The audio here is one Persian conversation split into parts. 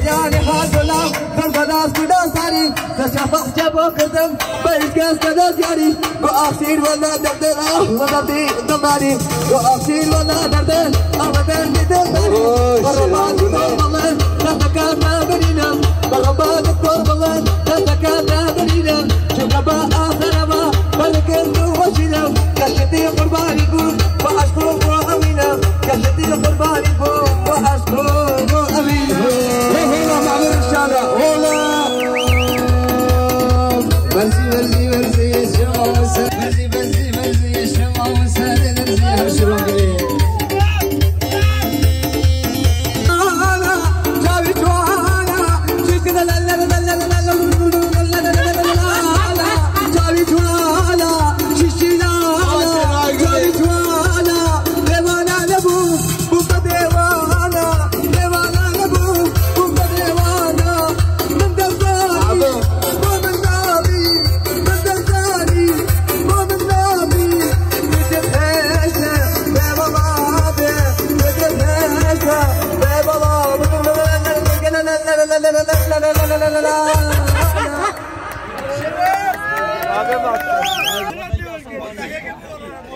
يعني حاصلة فالبنات كده ساري تشافق جابو كردم بيسكس كده زياري وأصير ولا دردنا وضبطي ضماني وأصير ولا دردنا أبدا بدرداني برباد كتور بالله نتكلم برينا برباد كتور بالله نتكلم برينا شكبا آخر ما فلكن وشينا كشتي قرباني بو وأشكر وأمينا كشتي قرباني بو وأشكر وأمينا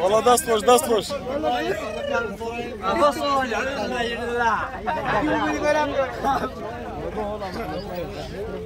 والله دستوش دستوش